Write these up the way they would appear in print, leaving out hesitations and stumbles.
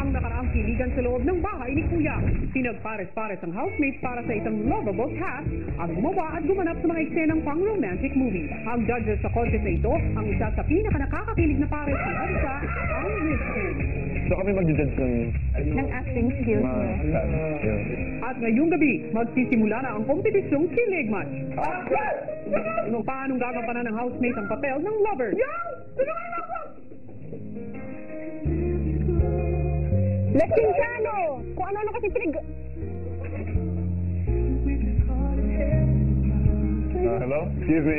ang nakaraang kiligan sa loob ng bahay ni Kuya. Pinagpares-pares ang housemates para sa isang lovable cast ang gumawa at gumanap sa mga eksenang pang-romantic movie. Ang judges sa contest na ito, ang isa sa pinaka-nakakakilig na pares ni Harissa, ang Richard. So kami mag-judge ng acting skills mo. At ngayong gabi, magsisimula na ang kompetisyong kilig match. Paanong gagampanan ng housemate ang papel ng lover? Lexingano! Kung ano-ano kasi Hello? Excuse me.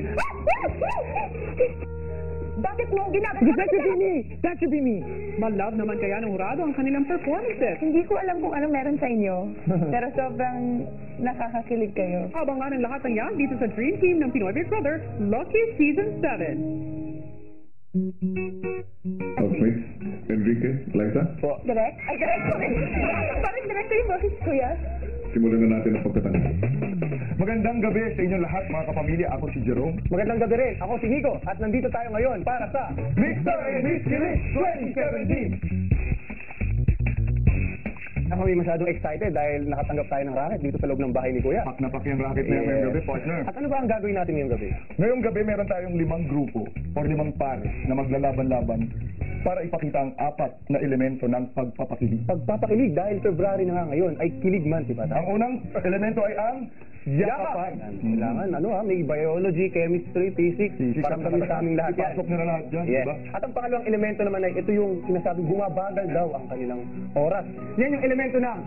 Bakit mo ginagawa? That should be me! Malove naman kaya ng hurado ang kanilang performances. Hindi ko alam kung ano meron sa inyo, pero sobrang nakakakilig kayo. Abangan ang lahat ng yan dito sa Dream Team ng Pinoy Big Brother, Lucky Season 7. Housemates, Enrique, Liza, Direct? Ay, direct ko rin. Parang direct ko yung boses, kuya. simulan na natin ang pagtatanong. Magandang gabi sa inyo lahat mga kapamilya. Ako si Jerome. Magandang gabi rin. Ako si Nico at nandito tayo ngayon para sa Mr. and Miss Kilig 2017! Ako may masyadong excited dahil nakatanggap tayo ng racket dito sa loob ng bahay ni Kuya. Pak na pak yung racket na ngayong gabi, partner. At ano ba ang gagawin natin ngayong gabi? Ngayong gabi meron tayong 5 grupo o 5 pares na maglalaban-laban para ipakita ang 4 na elemento ng pagpapakilig. Pagpapakilig dahil February na nga ngayon ay kilig month, di ba? Ang unang elemento ay ang yakapan. Kailangan, may biology, chemistry, physics, para kami sa aming lahat yan. Ipasok nyo na lahat dyan, Yes. diba? At ang pangalawang elemento naman ay ito yung sinasabing bumabagal daw ang kanilang oras. Yan yung elemento ng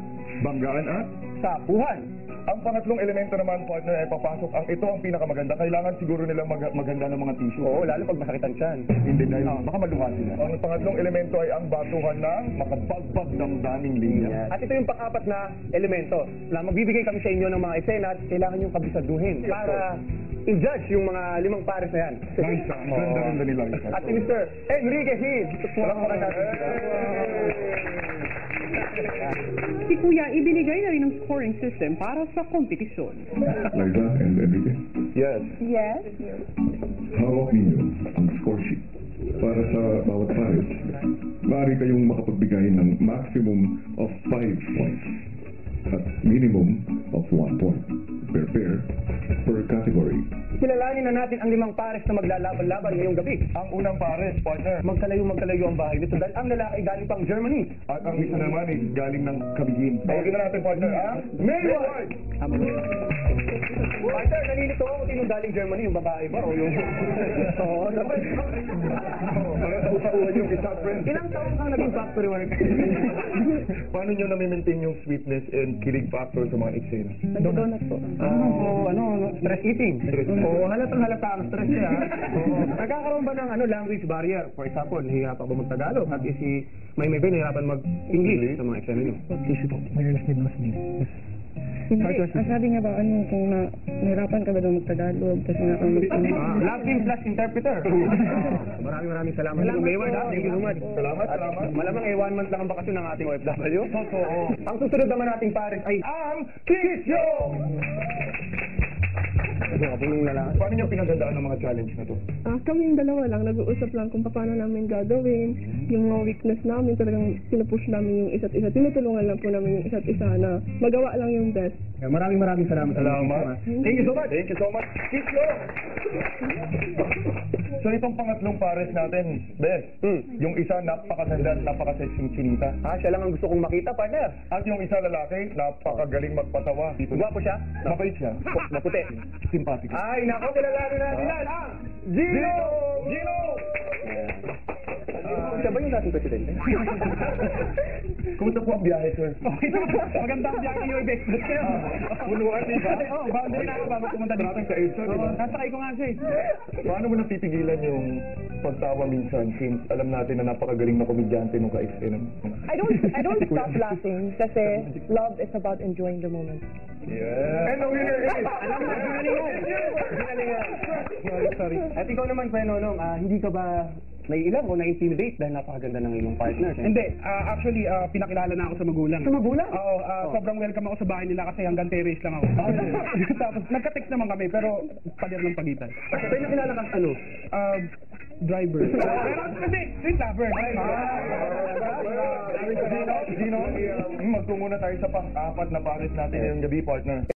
Banggaan at sapuhan. ang pangatlong elemento naman, partner, ay papasok. Ito ang pinakamaganda. Kailangan siguro nilang maganda ng mga tissue. Oo, lalo pag masakit ang tiyan. Hindi dahil baka maluha sila. Ang pangatlong elemento ay ang batuhan ng makabagbag damdaming linya. At ito yung pang-apat na elemento na magbibigay kami sa inyo ng mga eksena at kailangan yung kabisaduhin para i-judge yung mga 5 pares na yan. Nice, ang ganda nila. At si Mr. Enrique Hill. Walang natin. Si Kuya ibinigay na rin ang scoring system para sa kompetisyon. Liza and Enrique, Yes. Yes? hawak ninyo ang score sheet. Para sa bawat pares, maaari kayong makapagbigay ng maximum of 5 points at minimum of 1 point per pair per category. Kilalanin na natin ang 5 pares na maglalaban-laban ngayong gabi. Ang unang pares, partner. Magkalayo ang bahay nito dahil ang lalaki galing pang Germany. At ang isa naman ay galing ng Kabigin. Tawagin na natin, partner, ang Mayward! Partner, nalilito ako kung sinong galing Germany, yung babae ba o yung... Oo, dapat. Usawan yung isa, friend. Ilang taon kang naging factory worker? Paano nyo na-maintain yung sweetness and kilig factor sa mga eksena? Nag-donut po. Stress eating. Oo, halata ang stress niya. Nagkakaroon ba ng language barrier? For example, nahihirapan ba mag-Tagalog? At si may nahihirapan mag-English sa mga eksena nyo? Hindi. Ang sabi nga ba, kung nahirapan ka ba daw mag-Tagalog, kasi nga kung Love team/interpreter. Maraming salamat. Mayward, thank you so much. Salamat. Malamang 1 month lang ang bakasyon ng ating OFW. Oo. Ang susunod naman nating pares ay Ang Kiss Show! Paano nyo pinagandaan ng mga challenge na to? Kaming dalawa lang, nag-uusap lang kung paano namin gagawin, yung mga weakness namin, talagang pinupush namin yung isa't isa. Tinutulungan lang po namin yung isa't isa na magawa lang yung best. maraming salamat. Thank you so much. Thank you so much. Kiss Show! So itong pangatlong pares natin, Bes, yung isa napakaganda at napakasexing chinita. Siya lang ang gusto kong makita, partner. At yung isa lalaki, napakagaling magpatawa. Gwapo siya? Mabait siya. Maputi. Simpatiko. Ay, nako, kilalanin natin yan. Gino! Gino! Siya ba yung dating presidente? Kumusta po ang biyahe, sir? Magandang biyahe niyo, Ibex. Punuan, di ba? Boundary na ako bago pumunta dito. Natin sa EDSA, di ba? Nasakay ko nga siya eh. Paano mo napipigilan yung pagtawa minsan since alam natin na napakagaling na komedyante nung ka-eksena mo? I don't stop laughing kasi love is about enjoying the moment. Yeah. And the winner is... Ginalingan. Sorry. At ikaw naman, Fenonong, hindi ka ba naiilang o na-intimidate dahil napakaganda ng iyong partner? Hindi, actually, pinakilala na ako sa magulang. Sa magulang? Oo, sobrang welcome ako sa bahay nila kasi hanggang terrace lang ako. Tapos, nagka-text naman kami, pero pader ng pagitan. Pero nakilala kang driver. Pero kasi, street lover. Gino, magtungo na tayo sa pang-apat na pares natin ngayong gabi, partner.